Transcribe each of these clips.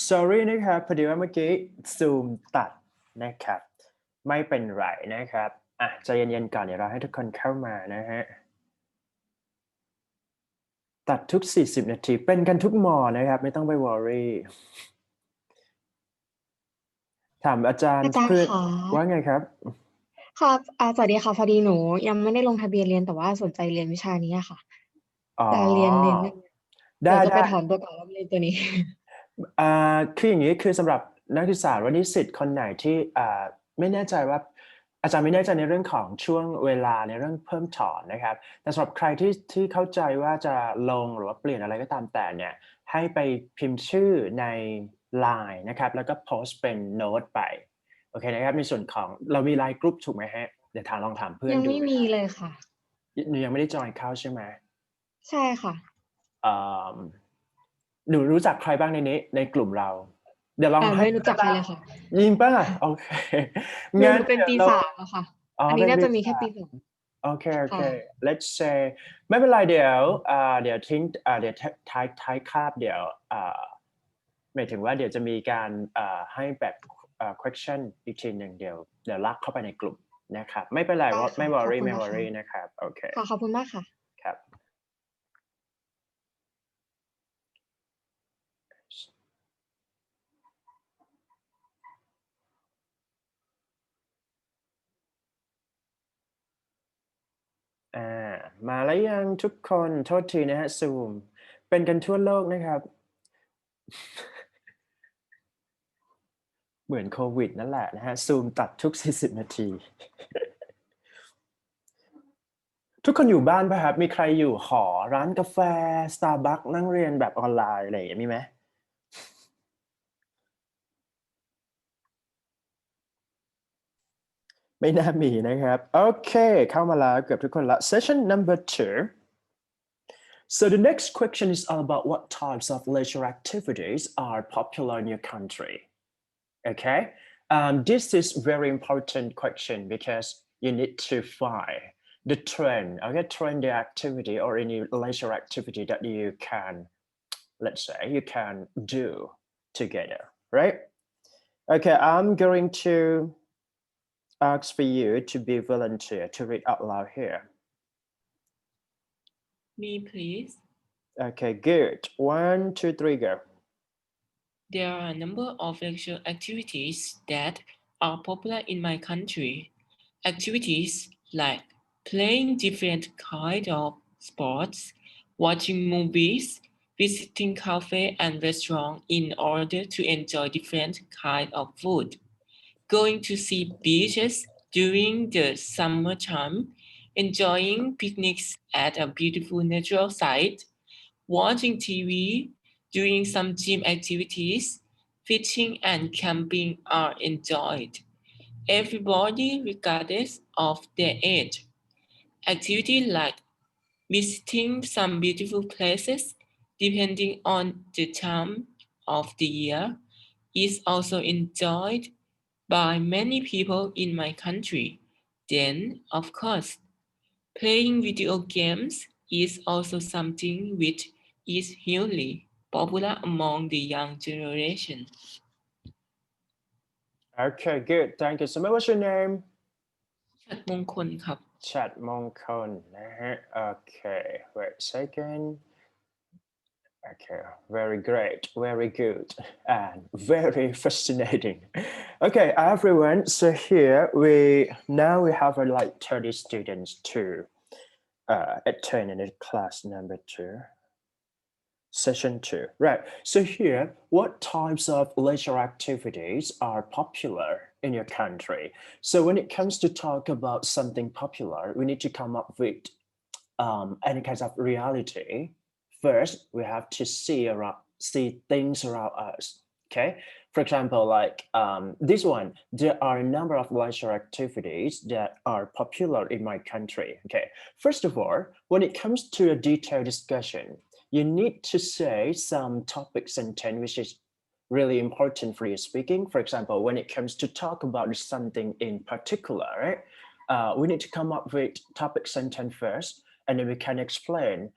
sorry นะครับพอดีว่าเมื่อกี้ซูมตัดนะครับไม่เป็นไรนะครับใจเย็นๆก่อนเดี๋ยวเราให้ทุกคนเข้ามานะฮะตัดทุก40นาทีเป็นกันทุกมอนะครับไม่ต้องไป worry ถามอาจารย์อาจารย์เพื่อนคะว่าไงครับครับสวัสดีค่ะพอดีหนูยังไม่ได้ลงทะเบียนเรียนแต่ว่าสนใจเรียนวิชานี้อะค่ะอ๋จะเรียนอเดี๋ยวจะไปได้ถอนตัวก่อนแล้วเรียนตัวนี้ คืออย่างนี้คือสำหรับนักศึกษาหรือว่านิสิตคนไหนที่ไม่แน่ใจว่าอาจารย์ไม่แน่ใจในเรื่องของช่วงเวลาในเรื่องเพิ่มถอนนะครับแต่สำหรับใครที่เข้าใจว่าจะลงหรือว่าเปลี่ยนอะไรก็ตามแต่เนี่ยให้ไปพิมพ์ชื่อใน LINE นะครับแล้วก็โพสต์เป็นโน้ตไปโอเคนะครับในส่วนของเรามี LINE กรุ๊ปถูกไหมฮะเดี๋ยวลองถามเพื่อนยังไม่มีดูนะครับเลยค่ะหนูยังไม่ได้จอยเข้าใช่ไหมใช่ค่ะเอ่อหนูรู้จักใครบ้างในนี้ในกลุ่มเราเดี๋ยวลองให้ ไม่รู้จักใครเลยค่ะยิงป่ะโอเคหนูงั้นหนูเป็นปีเดี๋ยวเรา3อะค่ะอันนี้เป็นปีน่าจะมีแค่ปี32โอเคค่ะ let's say ไม่เป็นไรเดี๋ยวทิ้งเดี๋ยวท้ายคาบเดี๋ยวหมายถึงว่าเดี๋ยวจะมีการให้แบบquestion อีกทีหนึ่งเดี๋ยวลากเข้าไปในกลุ่มนะครับไม่เป็นไรได้ไม่ ค่ะขอบ worry ไม่ คุณนะคะ worry นะครับโอเคค่ะขอบคุณมากค่ะครับ มาแล้วยังทุกคนโทษทีนะฮะซูมเป็นกันทั่วโลกนะครับเหมือนโควิดนั่นแหละนะฮะซูมตัดทุก40นาทีทุกคนอยู่บ้านป่ะครับมีใครอยู่หอร้านกาแฟ Starbucks นั่งเรียนแบบออนไลน์อะไรอย่างเงี้ยมีไหมไม่น่ามีนะครับโอเคเข้ามาแล้วเกือบทุกคนละ session number 2 so the next question is all about what types of leisure activities are popular in your country. Okay, this is very important question because you need to find the trend, okay, trendy activity or any leisure activity that you can, let's say, you can do together, right? Okay, I'm going to ask for you to be volunteer to read out loud here. Me, please. Okay, good. 1, 2, 3, go. There are a number of leisure activities that are popular in my country. Activities like playing different kinds of sports, watching movies, visiting cafes and restaurants in order to enjoy different kinds of food, going to see beaches during the summertime, enjoying picnics at a beautiful natural site, watching TV, doing some gym activities, fishing and camping are enjoyed. Everybody, regardless of their age. Activity like visiting some beautiful places, depending on the time of the year, is also enjoyed by many people in my country. Then, of course, playing video games is also something which is hugely popular among the young generation. Okay, good. Thank you so much. What's your name? ชัดมงคลครับ Chat Mongkon. Okay, wait a second. Okay, very great, very good, and very fascinating. Okay, everyone. So here we have like 30 students to attend in the class number 2. Session 2, right? So here, what types of leisure activities are popular in your country? So when it comes to talk about something popular, we need to come up with any kinds of reality. First, we have to see things around us. Okay, for example, like this one, there are a number of leisure activities that are popular in my country. Okay, first of all, when it comes to a detailed discussion, you need to say some topic sentence which is really important for your speaking. For example, when it comes to talk about something in particular, right? We need to come up with topic sentence first, and then we can explain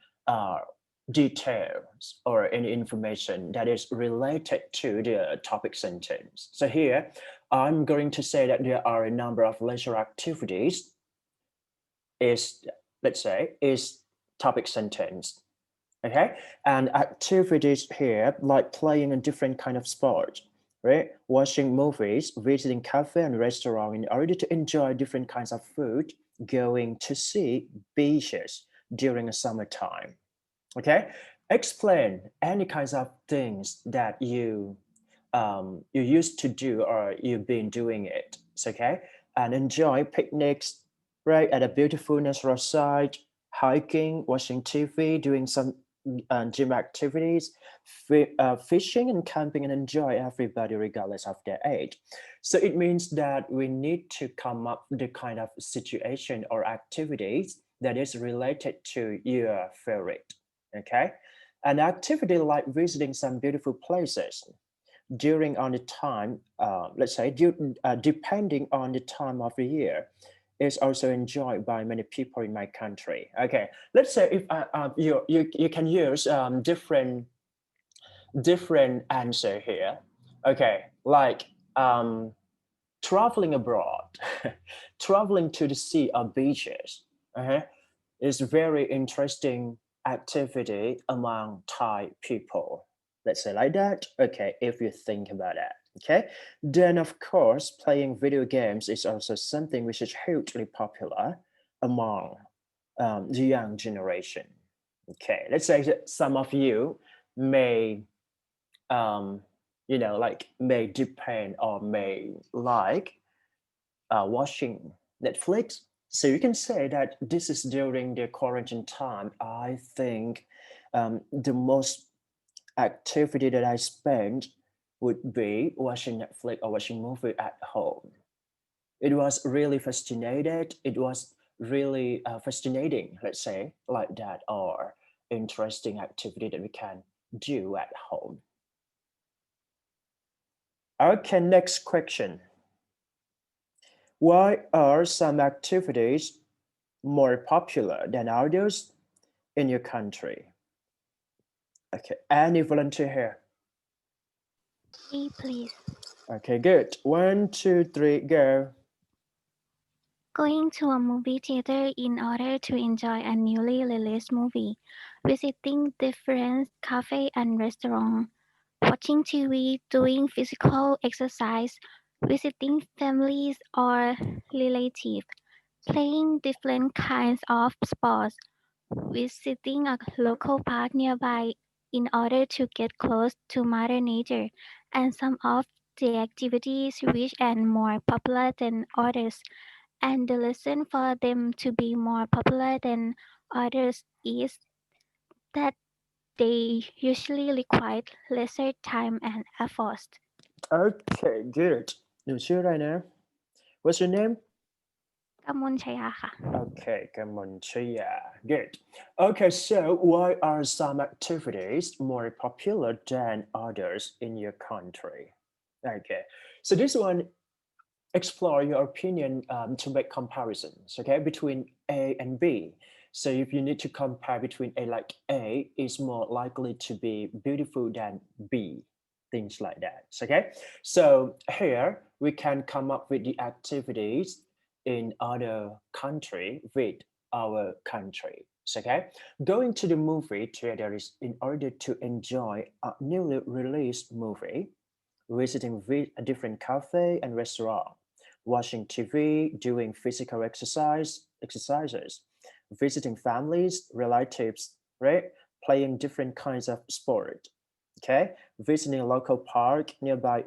details or any information that is related to the topic sentence. So here, I'm going to say that there are a number of leisure activities is, let's say, is topic sentence. Okay, and activities here like playing a different kind of sport, right? Watching movies, visiting cafe and restaurant in order to enjoy different kinds of food, going to see beaches during the summertime. Okay, explain any kinds of things that you used to do or you've been doing it. Okay, and enjoy picnics, right, at a beautiful natural site, hiking, watching TV, doing some gym activities, fishing and camping, and enjoy everybody regardless of their age. So it means that we need to come up with the kind of situation or activities that is related to your favorite. Okay, an activity like visiting some beautiful places during on the time, let's say, depending on the time of the year, is also enjoyed by many people in my country. Okay, let's say if you can use different answer here. Okay, like traveling abroad, traveling to the sea or beaches. Is very interesting activity among Thai people. Let's say like that. Okay, if you think about that. Okay, then of course, playing video games is also something which is hugely popular among the young generation. Okay, let's say that some of you may, um, like may depend or may like watching Netflix. So you can say that this is during the quarantine time. I think the most activity that I spent would be watching Netflix or watching movie at home. It was really fascinated. It was really fascinating, let's say, like that, or interesting activity that we can do at home. Okay, next question. Why are some activities more popular than others in your country? Okay, any volunteer here? Me, please. Okay, good. 1, 2, 3, go. Going to a movie theater in order to enjoy a newly released movie, visiting different cafe and restaurants, watching TV, doing physical exercise, visiting families or relatives, playing different kinds of sports, visiting a local park nearby in order to get close to Mother Nature, and some of the activities which are more popular than others. And the reason for them to be more popular than others is that they usually require lesser time and effort. Okay, good. หนูชื่ออะไรนะ What's your name? กมลชยาค่ะ Okay, Kamonchaya. Good. Okay, so why are some activities more popular than others in your country? Okay, so this one explore your opinion to make comparisons, okay, between A and B. So if you need to compare between A, like A is more likely to be beautiful than B, things like that, okay? So here we can come up with the activities in other country with our country, okay? Going to the movie theater is in order to enjoy a newly released movie, visiting a different cafe and restaurant, watching TV, doing physical exercises, visiting families, relatives, right? Playing different kinds of sport, okay? Visiting a local park nearby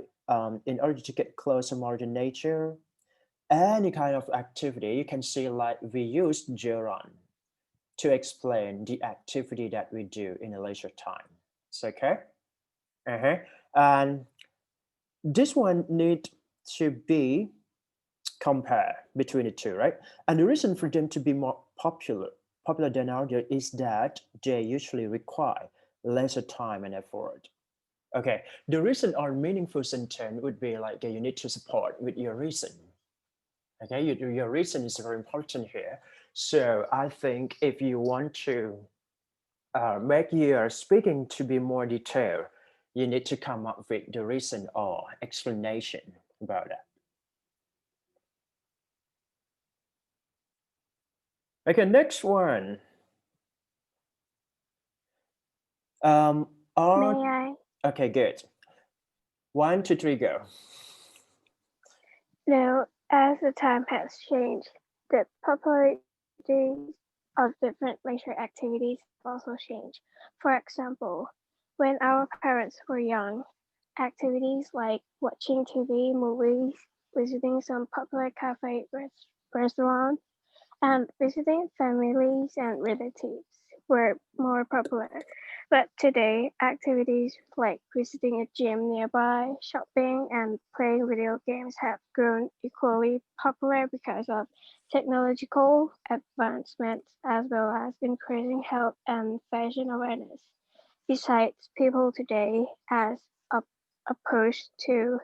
in order to get closer more to nature. Any kind of activity you can see like we use Geron to explain the activity that we do in a leisure time. It's okay? And this one need to be compare between the two, right? And the reason for them to be more popular than others is that they usually require lesser time and effort. Okay, the reason or meaningful sentence would be like you need to support with your reason. Okay, your reason is very important here. So I think if you want to make your speaking to be more detailed. You need to come up with the reason or explanation about that. Okay, next one. May Are I? okay, good. 1, 2, 3, go. Now, as the time has changed, the popularities of different leisure activities have also changed. For example, when our parents were young, activities like watching TV, movies, visiting some popular restaurants, and visiting families and relatives were more popular. But today, activities like visiting a gym nearby, shopping, and playing video games have grown equally popular because of technological advancements as well as increasing health and fashion awareness. Besides, people today, as opposed to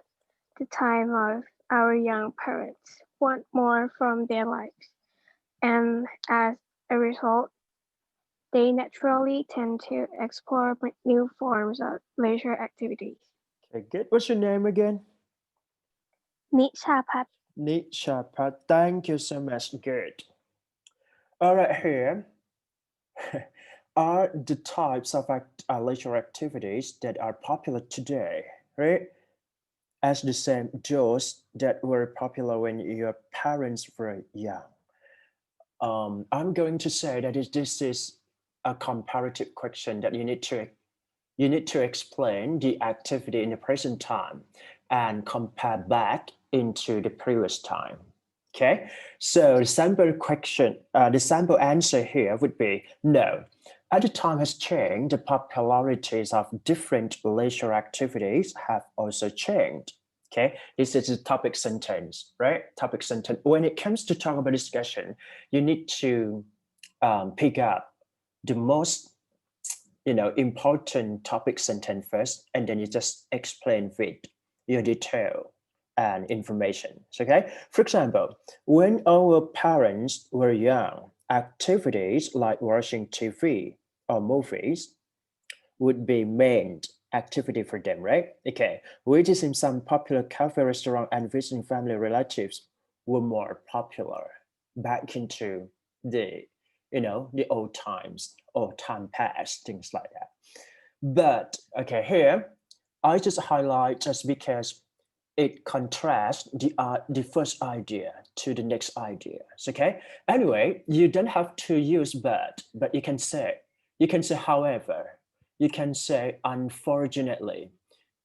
the time of our young parents, want more from their lives. And as a result, they naturally tend to explore new forms of leisure activities. Okay, good. What's your name again? นิชาพัฒน์ Nishapat. Thank you so much. Good. All right, here are the types of leisure activities that are popular today, right? As the same those that were popular when your parents were young. I'm going to say that this is a comparative question that you need to explain the activity in the present time and compare back into the previous time. Okay, so the sample answer here would be no. As the time has changed, the popularities of different leisure activities have also changed. Okay, this is a topic sentence, right? Topic sentence. When it comes to talk about discussion, you need to pick up the most important topic sentence first, and then you just explain with your detail and information. Okay, for example, when our parents were young, activities like watching TV or movies would be main activity for them, right? Okay, which is in some popular cafe, restaurant, and visiting family relatives were more popular back into the the old times or time past, things like that. But okay, here I just highlight just because it contrasts the first idea to the next ideas. Okay. Anyway, you don't have to use but you can say however, you can say unfortunately,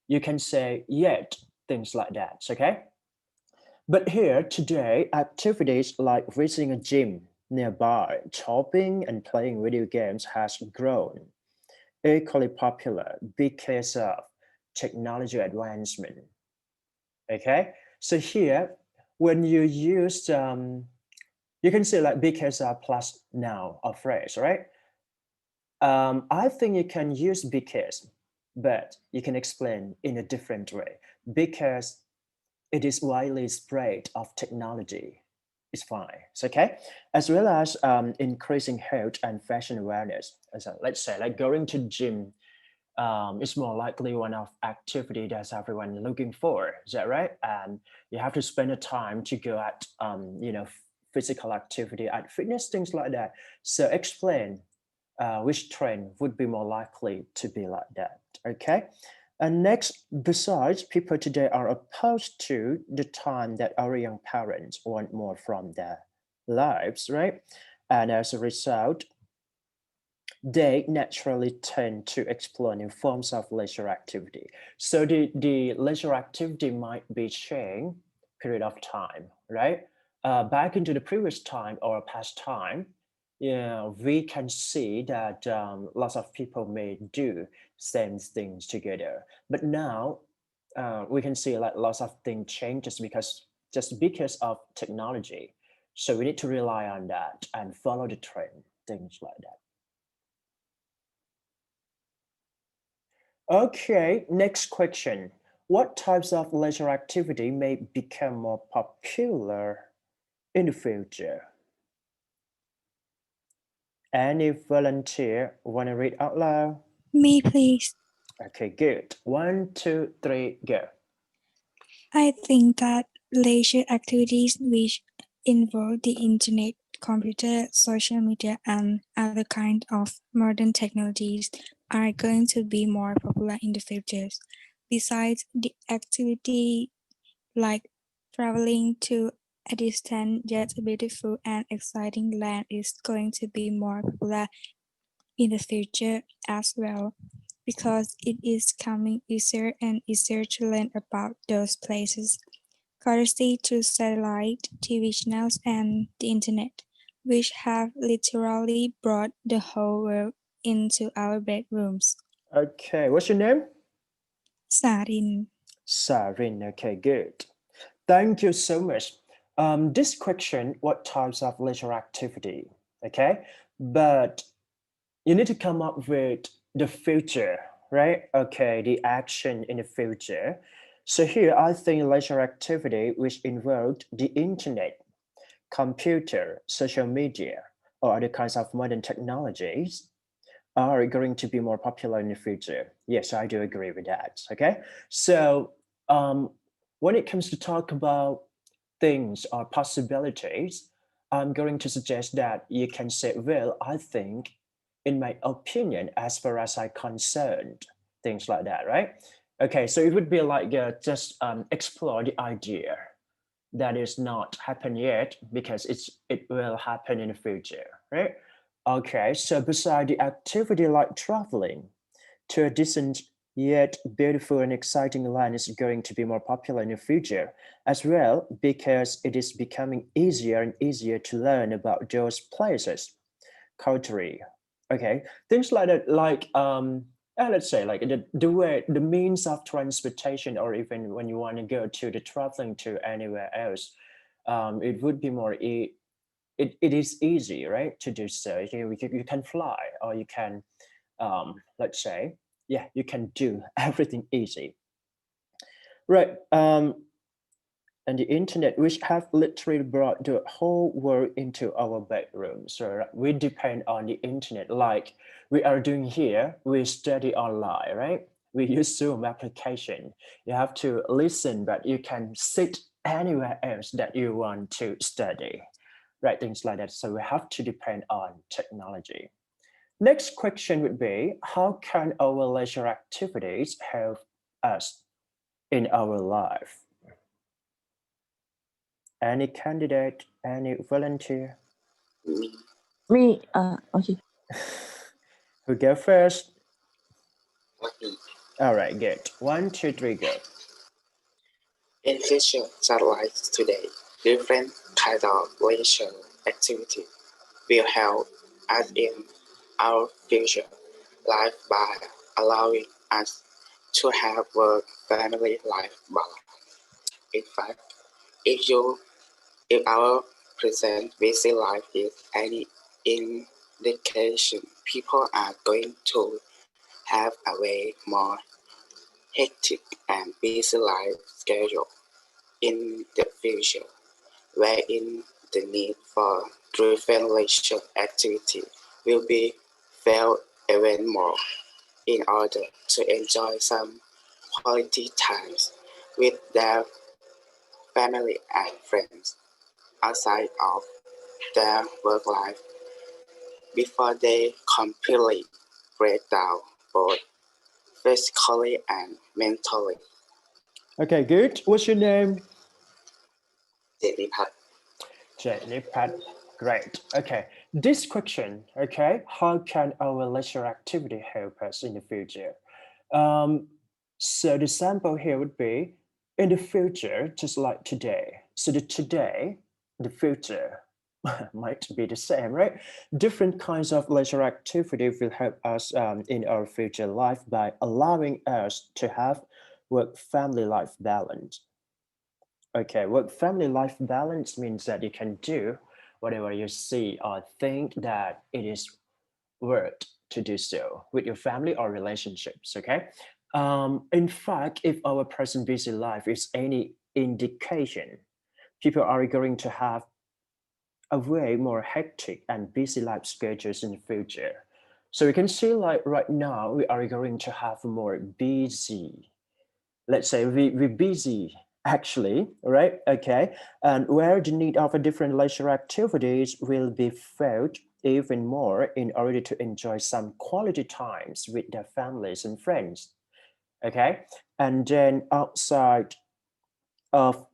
you can say yet, things like that. Okay. But here today, activities like visiting a gym nearby, shopping, and playing video games has grown equally popular because of technology advancement. Okay, so here when you use you can say like because plus now or phrase, right? I think you can use because, but you can explain in a different way. Because it is widely spread of technology, it's fine. It's okay. As well as increasing health and fashion awareness. So let's say like going to gym is more likely one of activity that everyone looking for. Is that right? And you have to spend the time to go at physical activity at fitness, things like that. So explain which trend would be more likely to be like that. Okay. And next, besides, people today are opposed to the time that our young parents want more from their lives, right? And as a result, they naturally tend to explore new forms of leisure activity. So the leisure activity might be changed period of time, right? Back into the previous time or past time, we can see that lots of people may do same things together. But now we can see like lots of things changes just because of technology. So we need to rely on that and follow the trend, things like that. Okay, next question. What types of leisure activity may become more popular in the future? Any volunteer want to read out loud? Me, please. Okay, good. 1, 2, 3, go. I think that leisure activities which involve the internet, computer, social media, and other kind of modern technologies are going to be more popular in the future. Besides, the activity like traveling to a distant yet beautiful and exciting land is going to be more popular in the future as well, because it is coming easier and easier to learn about those places, courtesy to satellite, TV channels, and the internet, which have literally brought the whole world into our bedrooms. Okay, what's your name? Sarin. Sarin. Okay, good. Thank you so much. This question, what types of leisure activity? Okay, but you need to come up with the future, right? Okay, the action in the future. So here, I think leisure activity which involved the internet, computer, social media, or other kinds of modern technologies are going to be more popular in the future. Yes, I do agree with that. Okay, so when it comes to talk about things or possibilities, I'm going to suggest that you can say, well, I think, in my opinion, as far as I'm concerned, things like that, right? Okay, so it would be like just explore the idea that is not happened yet because it will happen in the future, right? Okay, so beside the activity like traveling to a distant yet beautiful and exciting land is going to be more popular in the future as well because it is becoming easier and easier to learn about those places, culture. Okay, things like that, like let's say like the way the means of transportation, or even when you want to go to the traveling to anywhere else, it would be more it is easy, right, to do so. You can fly, or you can let's say, yeah, you can do everything easy, right? And the internet, which have literally brought the whole world into our bedroom. So we depend on the internet, like we are doing here. We study online, right? We use Zoom application. You have to listen, but you can sit anywhere else that you want to study, right? Things like that. So we have to depend on technology. Next question would be, how can our leisure activities help us in our life? Any candidate, any volunteer? Me, okay. Who go first? Me. All right, good. 1, 2, 3, go. In future satellites today, different kinds of leisure activity will help us in our future life by allowing us to have work family life balance. In fact, if you if our present busy life is any indication, people are going to have a way more hectic and busy life schedule in the future, wherein the need for driven leisure activity will be felt even more in order to enjoy some quality times with their family and friends outside of their work life before they completely break down both physically and mentally. Okay, good. What's your name? Shahidee.hatchman. Jenny Pat. Great. Okay. This question, okay, how can our leisure activity help us in the future? Um, so the sample here would be in the future, just like today. So the today, the future might be the same, right? Different kinds of leisure activity will help us in our future life by allowing us to have work-family life balance. Okay, work-family life balance means that you can do whatever you see or think that it is worth to do so with your family or relationships. Okay. In fact, if our present busy life is any indication, people are going to have a way more hectic and busy life schedules in the future. So we can see like right now we are going to have more busy, let's say we're busy actually, right? Okay. And where the need of a different leisure activities will be felt even more in order to enjoy some quality times with their families and friends. Okay. And then outside of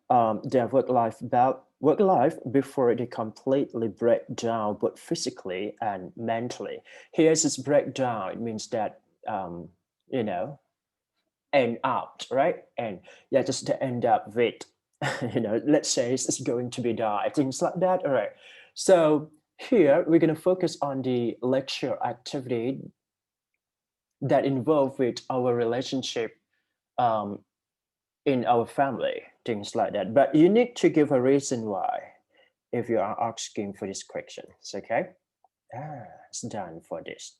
their work life before they completely break down both physically and mentally. Here's this breakdown. It means that you know, end up, right? And yeah, just to end up with, let's say it's going to be die, things like that. All right. So here we're going to focus on the lecture activity that involve with our relationship um, in our family, things like that. But you need to give a reason why if you are asking for this question. Okay? It's done for this.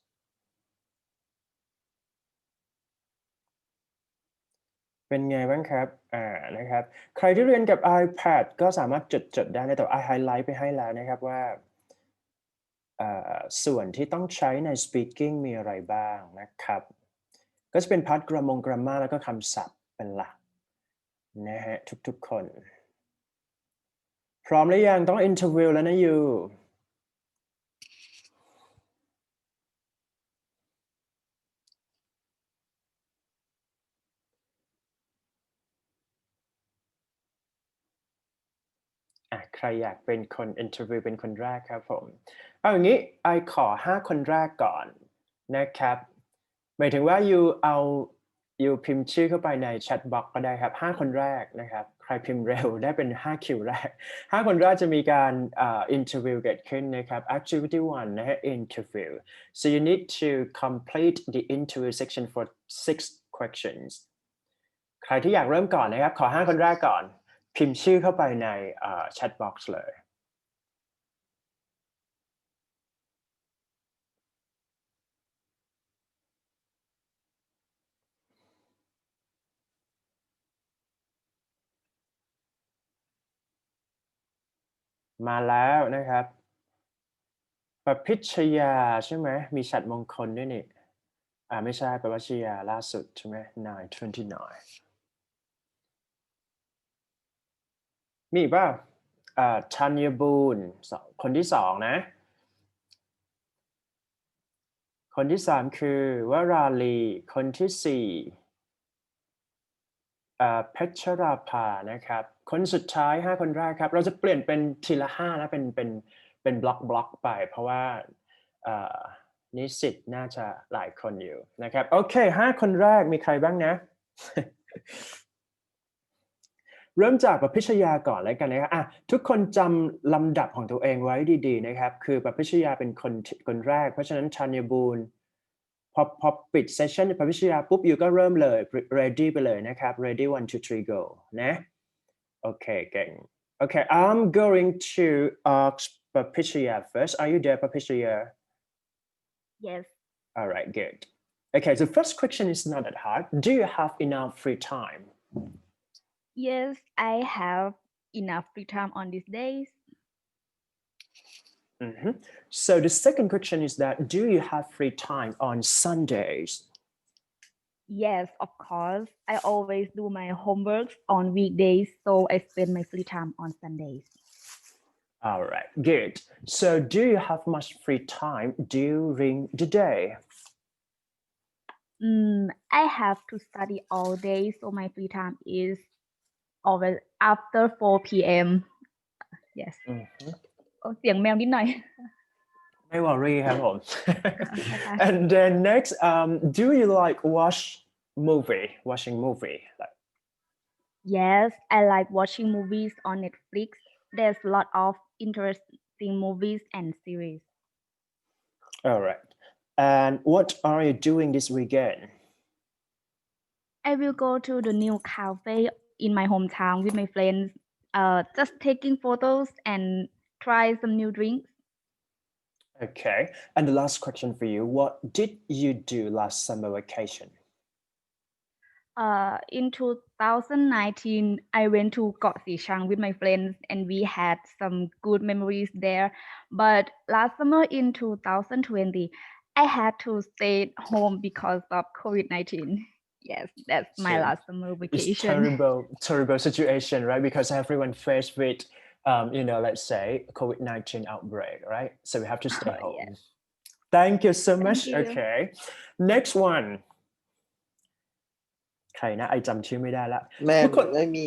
เป็นไงบ้างครับนะครับใครที่เรียนกับ iPad ก็สามารถจดได้นะแต่ไฮไลท์ไปให้แล้วนะครับว่าส่วนที่ต้องใช้ใน speaking มีอะไรบ้างนะครับก็จะเป็นพาร์ทกราม่าแล้วก็คำศัพท์เป็นหลักนะฮะทุกๆคนพร้อมหรือยังต้อง interview แล้วนะยูใครอยากเป็นคน interview เป็นคนแรกครับผมเอาอย่างนี้ไอขอ5คนแรกก่อนนะครับหมายถึงว่ายูพิมพ์ชื่อเข้าไปในแชทบ็อกก็ได้ครับ5คนแรกนะครับใครพิมพ์เร็วได้เป็น5คิวแรก5คนแรกจะมีการinterview เกิดขึ้นนะครับ activity 1นะฮะ interview so you need to complete the interview section for 6 questions ใครที่อยากเริ่มก่อนนะครับขอ5คนแรกก่อนพิมพ์ชื่อเข้าไปในแชทบ็อกซ์เลยมาแล้วนะครับประพิชยาใช่ไหมมีฉัตรมงคลด้วยนี่ไม่ใช่ประพิชยาล่าสุดใช่ไหม929มีอีกป่ะธัญบูรณ์คนที่2นะคนที่3คือวราลีคนที่4เพชรราภานะครับคนสุดท้าย5คนแรกครับเราจะเปลี่ยนเป็นทีละ5นะเป็นบล็อกไปเพราะว่านิสิตน่าจะหลายคนอยู่นะครับโอเค5คนแรกมีใครบ้างนะ เริ่มจากประพิชยาก่อนแล้วกันนะครับทุกคนจำลำดับของตัวเองไว้ดีๆนะครับคือประพิชยาเป็นคนแรกเพราะฉะนั้นธัญบูรณ์พอปิดเซสชั่นประพิชยาปุ๊บอยู่ก็เริ่มเลย ready ไปเลยนะครับ ready 1 2 3 go นะโอเคเก่งโอเค I'm going to ask Papichaya first are you there Papichaya Yes. all right good okay the first question is not that hard do you have enough free time Yes, I have enough free time on these days. So the second question is that, do you have free time on Sundays? Yes, of course. I always do my homework on weekdays, so I spend my free time on Sundays. All right, good. So do you have much free time during the day? I have to study all day, so my free time is always after 4 p.m. Yes. เสียงแมวนิดหน่อย ไม่ worry ครับผม And then next, do you like watching movie? Yes, I like watching movies on Netflix. There's a lot of interesting movies and series. All right. And what are you doing this weekend? I will go to the new cafe in my hometown with my friends, just taking photos and try some new drinks. Okay. And the last question for you, what did you do last summer vacation? In 2019, I went to Got Sichang with my friends and we had some good memories there. But last summer in 2020, I had to stay home because of COVID-19. Yes, that's my So last summer it's vacation. terrible situation, right? Because everyone faced with, let's say COVID-19 outbreak, right? So we have to stay home. Yes. Thank you so Thank much. you. Okay. Next one. ใครนะไอจำชื่อไม่ได้ละ แม่ ทุกคน ไม่มี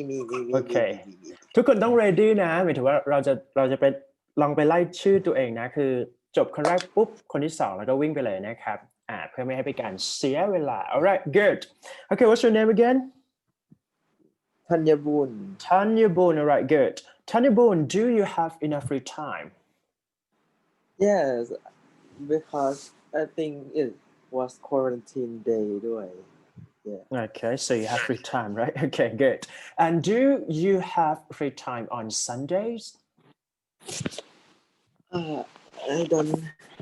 โอเค ทุกคนต้อง ready นะหมายถึงว่าเราจะไปลองไปไล่ชื่อตัวเองนะคือจบคนแรกปุ๊บคนที่สองแล้วก็วิ่งไปเลยนะครับเพื่อไม่ให้เป็นการเสียเวลา alright good okay what's your name again ธัญบุญ Tanya Boon alright good Tanya Boon do you have enough free time yes because I think it was quarantine day ด้วย yeah okay so you have free time right okay good and do you have free time on Sundays I don't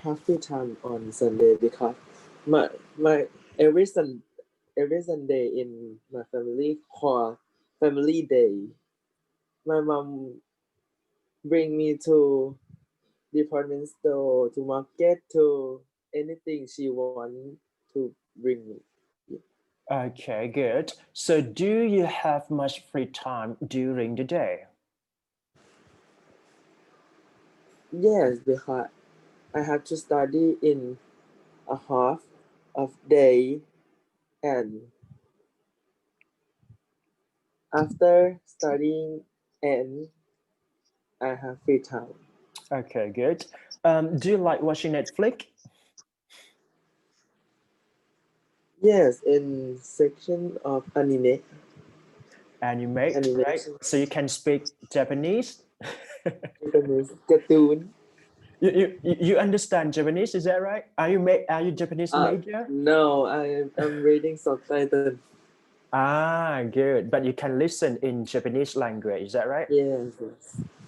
have free time on Sunday because my every Sunday in my family call family day. My mom bring me to department store to market to anything she want to bring me. Okay, good. So do you have much free time during the day? Yes, because I have to study in a half of day and after studying and I have free time. Okay, good. Do you like watching Netflix? Yes, in section of anime. Anime, Animation. right? So you can speak Japanese? Japanese cartoon. You understand Japanese, is that right? Are you Japanese major? No, I'm reading subtitle. Good. But you can listen in Japanese language, is that right? Yes.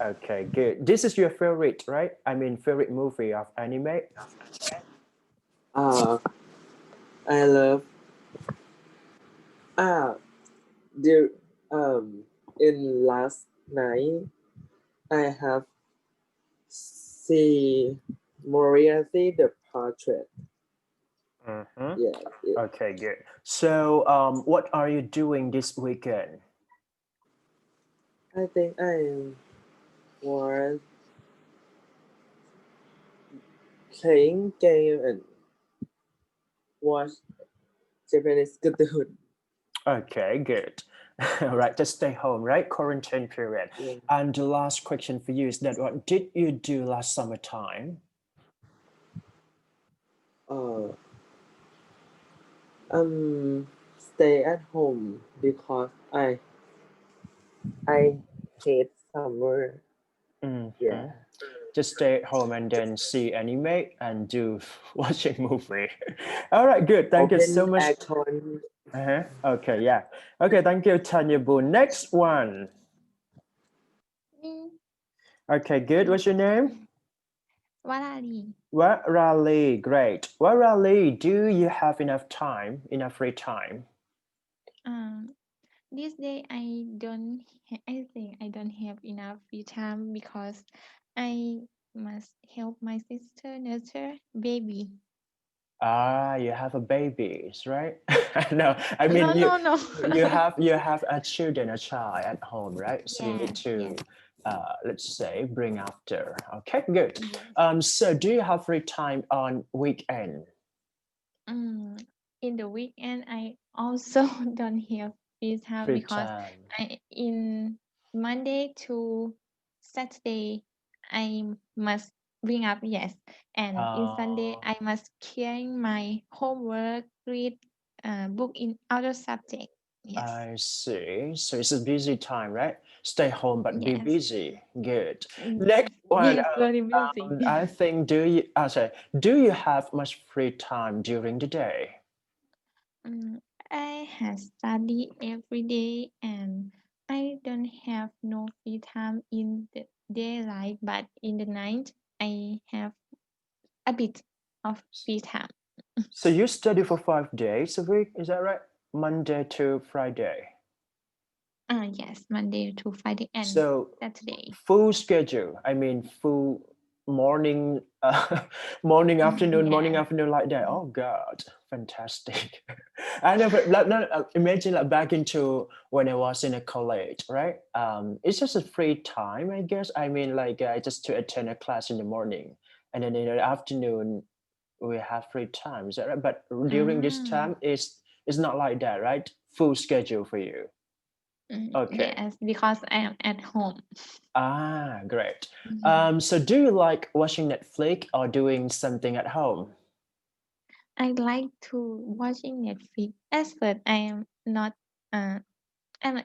Okay, good. This is your favorite, right? I mean, favorite movie of anime? I love there in last night I have see Moriarty the portrait. Mm-hmm. Yeah. Okay, good. So what are you doing this weekend? I think I was playing game and watch Japanese cartoon. Okay, good. All right, just stay home, right? Quarantine period. Yeah. And the last question for you is that what did you do last summertime? Stay at home because I hate summer. Yeah. Just stay at home and then see anime and do watching movie. All right, good. Thank you so much. Aircon. Okay, yeah. Okay, thank you, Tanya Boon. Next one. Okay, good. What's your name? Warali. Warali, great. Warali, do you have enough time, enough free time? This day I think I don't have enough free time because I must help my sister nurture baby. You have a baby, right? No, I mean No. you have a child at home, right? So you need to let's say bring after. Okay, good. So do you have free time on weekend? In the weekend I also don't have free time Free because time. in Monday to Saturday I must bring up, yes, and in Sunday I must clearing my homework, read book in other subject. Yes. I see. So it's a busy time, right? Stay home but be Yes. busy. Good. Next one. Yes, very busy. I think do you have much free time during the day? I have study every day and I don't have no free time in the daylight, but in the night I have a bit of free time. So you study for 5 days a week, is that right? Monday to Friday. Yes, Monday to Friday and So Saturday. full schedule. I mean, full morning, morning, afternoon, morning, Yeah. afternoon, like that. Oh God, fantastic! I never imagine like back into when I was in a college, right? It's just a free time, I guess. I mean, like just to attend a class in the morning, and then in the afternoon we have free time. Is that right? But during this time, it's not like that, right? Full schedule for you. Okay. Yes, because I am at home. Ah, great. So do you like watching Netflix or doing something at home? I like to watching Netflix. At first, I'm not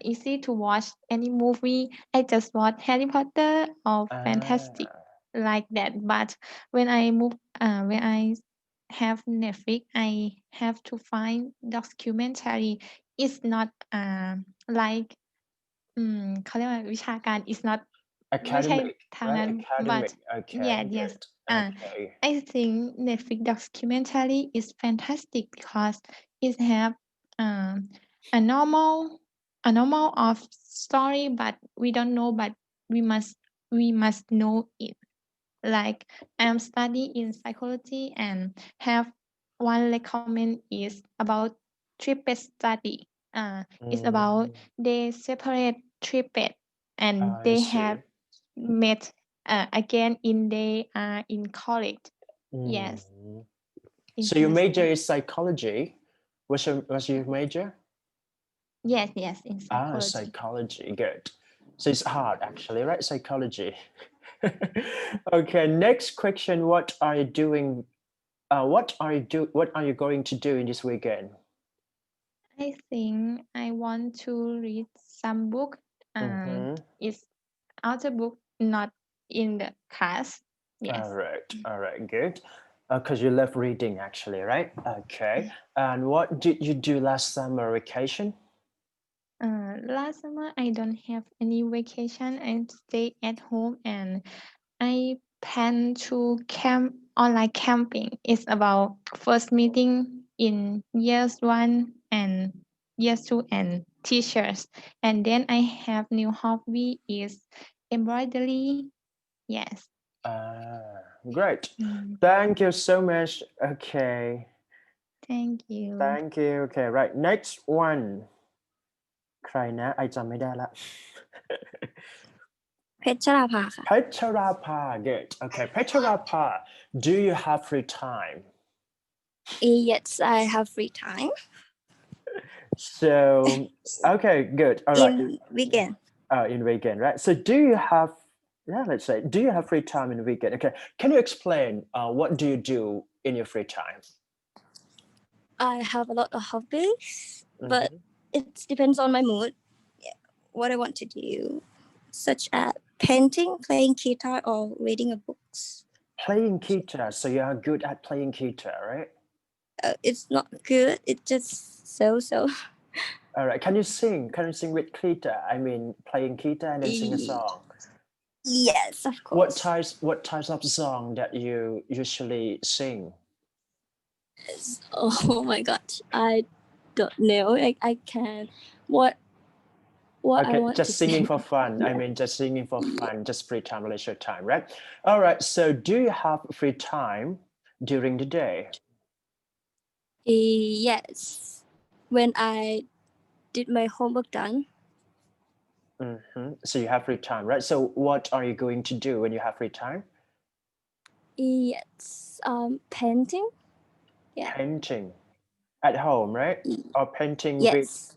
easy to watch any movie. I just watch Harry Potter or Fantastic like that. But when when I have Netflix, I have to find documentary. It's not like เขาเรียกว่าวิชาการ is not ไม่ใช่ Academic, ทาง right? นั้น but Academic. Okay, yes good. Okay. I think Netflix documentary is fantastic because it have um, a normal of story, but we don't know, but we must know it. Like I'm studying in psychology and have one recommend is about triplet study. It's about they separate triplet and I they see. have met again in they are in college. Yes, So your major interesting. is psychology. What's your major? Yes, in Ah, psychology. psychology. Good. So it's hard actually, right? Psychology. Okay, next question. What are you doing? What are you going to do in this weekend? I think I want to read some book. It's other book, not in the class. Yes. All right, good. Because you love reading actually, right? Okay. And what did you do last summer vacation? Last summer I don't have any vacation. I stay at home and I plan to camp online camping. It's about first meeting in years 1 and years 2 and teachers. And then I have new hobby is embroidery. Yes. Great. Thank you so much. Okay. Thank you. Thank you. Okay, right. Next one. ใครนะไอจำไม่ได้ละ เพชรชราภาค่ะ Petrapa. Good. Okay, Petrapa. Do you have free time? Yes, I have free time So, okay, good. All right. in weekend. In weekend, right? So do you have, let's say, do you have free time in the weekend? Okay. Can you explain what do you do in your free time? I have a lot of hobbies, but it depends on my mood. What I want to do, such as painting, playing guitar, or reading a books. Playing guitar. So you are good at playing guitar, right? It's not good. It's just so. All right. Can you sing? Can you sing with guitar? I mean, playing guitar and then sing a song. Yes, of course. What types of song that you usually sing? Oh my gosh, I don't know. I can. What Okay, I want just to singing sing. for fun. Yeah. I mean, just singing for fun, just free time, leisure time, right? All right. So, do you have free time during the day? Yes, when I did my homework done. So you have free time, right? So, what are you going to do when you have free time? Yes, painting. Yeah. Painting at home, right? Or painting with Yes.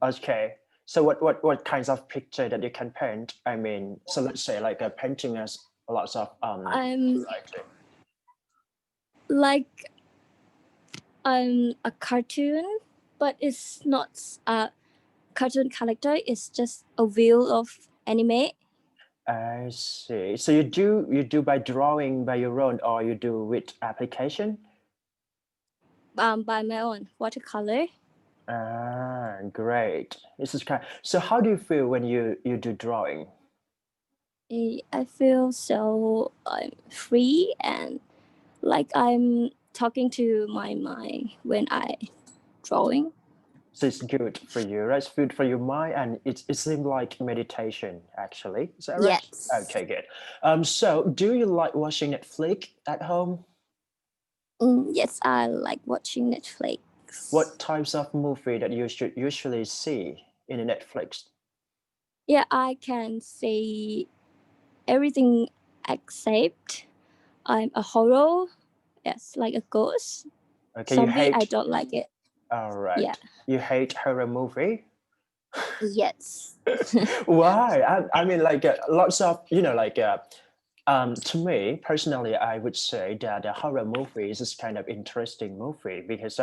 Okay. So what kinds of picture that you can paint? I mean, so let's say like a painting has lots of variety. Like a cartoon, but it's not a cartoon character. It's just a wheel of anime. I see. So you do by drawing by your own, or you do with application? By my own watercolor. Ah, great. This is kind. So how do you feel when you do drawing? I feel so free and like I'm talking to my mind when I drawing. So it's good for you, right? It's good for your mind, and it seems like meditation, actually. Is that right? Yes. Okay, good. So do you like watching Netflix at home? Yes, I like watching Netflix. What types of movie that you should usually see in the Netflix? Yeah, I can say everything except I'm a horror. Yes, like a ghost. Okay, you Zombie, I hate. don't like it. All right. Yeah. You hate horror movie? Yes. Why? I mean, like lots of like. To me personally, I would say that the horror movie is kind of interesting movie because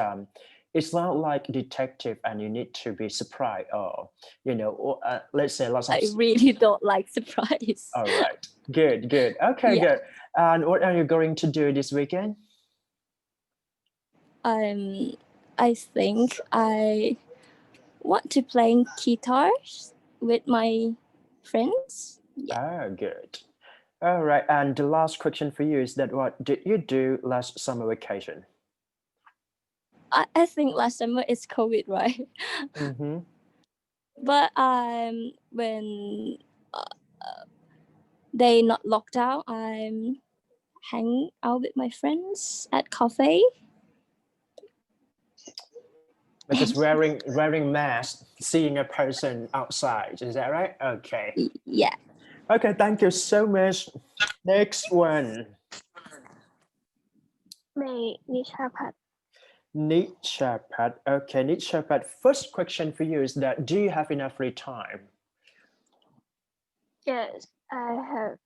it's not like detective and you need to be surprised or or, let's say lots of. I really don't like surprise. All right, good, good. Okay, Yeah. good. And what are you going to do this weekend? I think I want to play guitars with my friends. Yeah. Ah, good. All right, and the last question for you is that what did you do last summer vacation? I think last summer is COVID, right? Mm-hmm. But when they not locked down, I'm hang out with my friends at cafe. But just wearing mask, seeing a person outside. Is that right? Okay. Yeah. Okay, thank you so much. Next one. May Nishapat. Nishapat. Okay, Nishapat. First question for you is that do you have enough free time? Yes, I have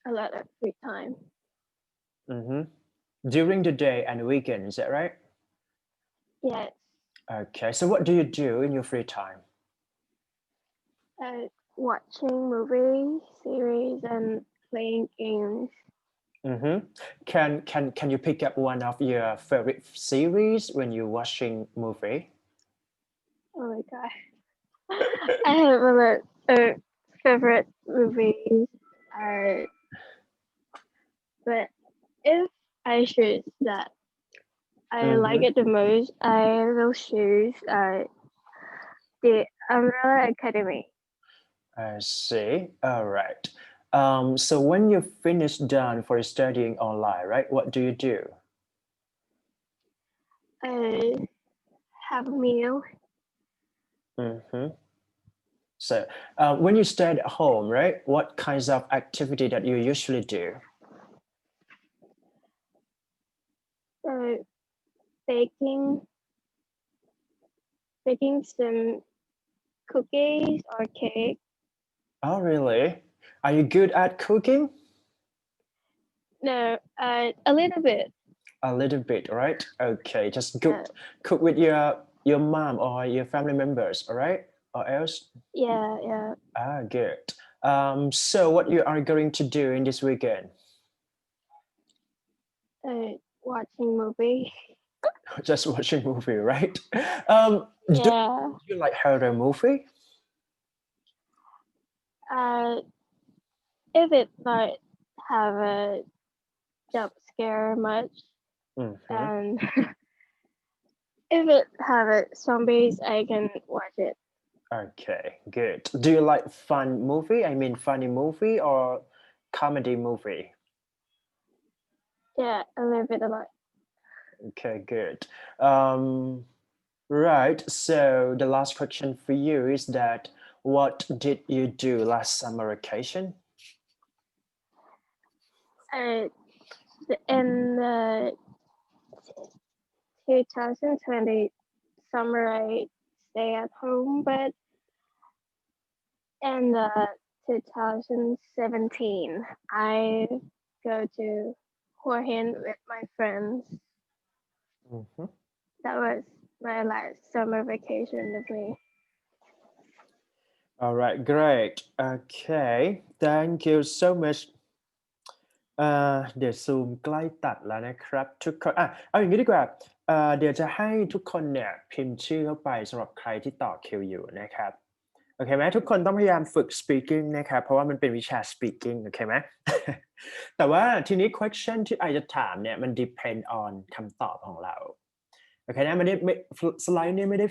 a lot of free time. Mm-hmm. During the day and weekend, is that right? Yes, Okay, so what do you do in your free time? watching movies, series, and playing games. Mm-hmm. Can you pick up one of your favorite series when you're watching movie? Oh my god. I have a lot of favorite movies. But if I choose that I like Mm-hmm. it the most, I will choose the Umbrella Academy. I see. All right. So when you finish done for studying online, right? What do you do? I have a meal. Mm-hmm. So when you stay at home, right? What kinds of activity that you usually do? Baking, baking some cookies or cake. Oh, really? Are you good at cooking? No, a little bit. A little bit, right? Okay, just Yeah, cook with your mom or your family members, all right? Or else? yeah. Ah, good. So what you are going to do in this weekend? Watching movie. Just watching movie, right? Do Yeah. you like horror movie? If it not have a jump scare much, Mm-hmm. and if it have a zombies, I can watch it. Okay, good. Do you like fun movie? I mean, funny movie or comedy movie? Yeah, a little bit a lot. Okay, good. Right. So the last question for you is that what did you do last summer vacation? In the 2020 summer, I stay at home, but in the 2017, I go to Hua Hin with my friends. Mm-hmm. That was my last summer vacation with me. All right, great. Okay, thank you so much. เดี๋ยวซูมใกล้ตัดแล้วนะครับทุกคนเอาอย่างนี้ดีกว่าเดี๋ยวจะให้ทุกคนเนี่ยพิมพ์ชื่อเข้าไปสำหรับใครที่ต่อคิวอยู่นะครับโอเคไหมทุกคนต้องพยายามฝึก speaking นะครับเพราะว่ามันเป็นวิชา speaking โอเคไหม แต่ว่าทีนี้ question ที่ไอจะถามเนี่ยมัน depend on คำตอบของเราโอเคนะไม่ได้สไลด์เนี่ยไม่ได้